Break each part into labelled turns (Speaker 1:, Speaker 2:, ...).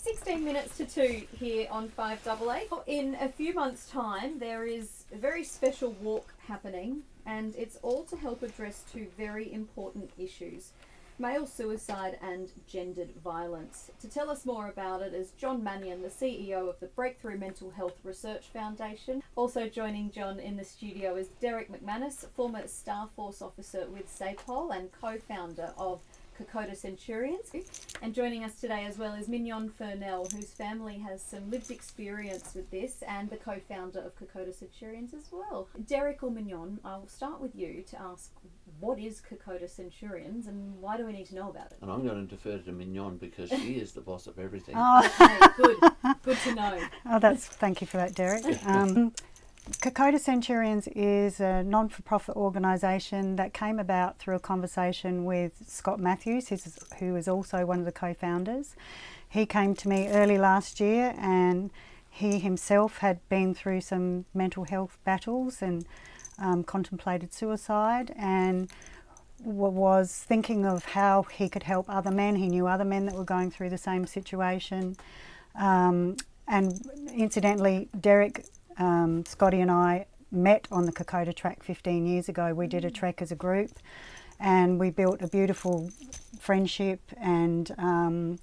Speaker 1: 16 minutes to 2 here on FIVEaa. In a few months' time, there is a very special walk happening, and it's all to help address two very important issues: male suicide and gendered violence. To tell us more about it is John Mannion, the CEO of the Breakthrough Mental Health Research Foundation. Also joining John in the studio is Derek McManus, former Staff Force officer with SAPOL and co-founder of Kokoda Centurions. And joining us today as well is Mignon Furnell, whose family has some lived experience with this, and the co-founder of Kokoda Centurions as well. Derek or Mignon, I'll start with you to ask, what is Kokoda Centurions and why do we need to know about it?
Speaker 2: And I'm going to defer to Mignon because she is the boss of everything.
Speaker 1: Oh, okay, good to know.
Speaker 3: Oh, thank you for that, Derek. Kokoda Centurions is a non-for-profit organisation that came about through a conversation with Scott Matthews, who is also one of the co-founders. He came to me early last year, and he himself had been through some mental health battles and contemplated suicide, and was thinking of how he could help other men. He knew other men that were going through the same situation. And incidentally, Derek, Scotty and I met on the Kokoda Trek 15 years ago. We did a trek as a group, and we built a beautiful friendship, and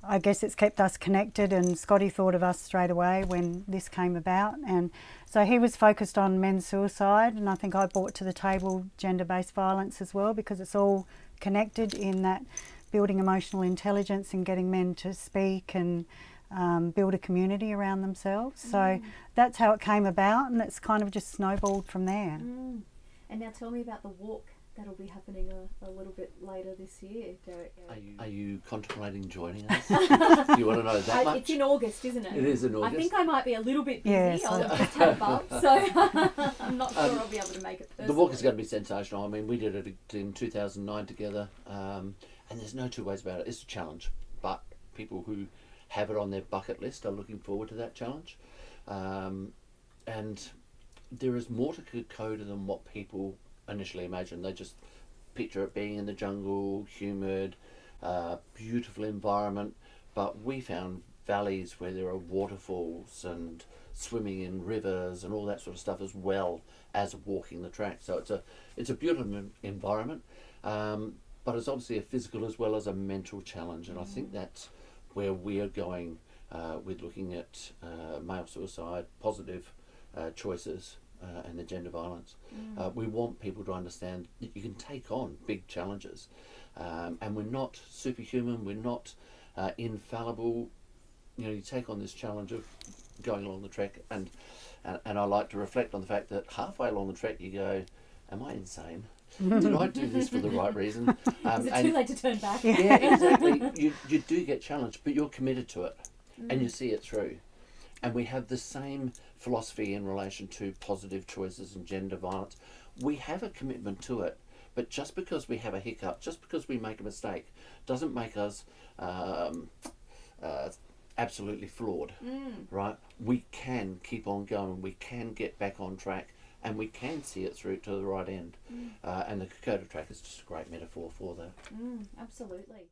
Speaker 3: I guess it's kept us connected, and Scotty thought of us straight away when this came about. And so he was focused on men's suicide, and I think I brought to the table gender-based violence as well, because it's all connected in that building emotional intelligence and getting men to speak and build a community around themselves. So that's how it came about, and it's kind of just snowballed from there.
Speaker 1: And now tell me about the walk that'll be happening a little bit later this year, Derek.
Speaker 2: Are you contemplating joining us? Do you want to know that much?
Speaker 1: It's in August, isn't it?
Speaker 2: It is in August.
Speaker 1: I think I might be a little bit busy.
Speaker 3: Yes.
Speaker 1: I'll just have a bump, so I'm not sure I'll be able to make it personally.
Speaker 2: The walk is going to be sensational. I mean, we did it in 2009 together, and there's no two ways about it. It's a challenge, but people who have it on their bucket list are looking forward to that challenge. And there is more to Kokoda than what people initially imagine. They just picture it being in the jungle, humid, beautiful environment, but we found valleys where there are waterfalls and swimming in rivers and all that sort of stuff, as well as walking the track. So it's a beautiful environment, but it's obviously a physical as well as a mental challenge, and I think that's where we are going with looking at male suicide, positive choices, and the gender violence. We want people to understand that you can take on big challenges, and we're not superhuman, we're not infallible. You know, you take on this challenge of going along the trek, and I like to reflect on the fact that halfway along the trek you go, am I insane? Did I do this for the right reason?
Speaker 1: Is it too late to turn back?
Speaker 2: Yeah, exactly. You do get challenged, but you're committed to it, and you see it through. And we have the same philosophy in relation to positive choices and gender violence. We have a commitment to it, but just because we have a hiccup, just because we make a mistake, doesn't make us absolutely flawed, right? We can keep on going, we can get back on track, and we can see it through to the right end. And the Kokoda Trek is just a great metaphor for that.
Speaker 1: Absolutely.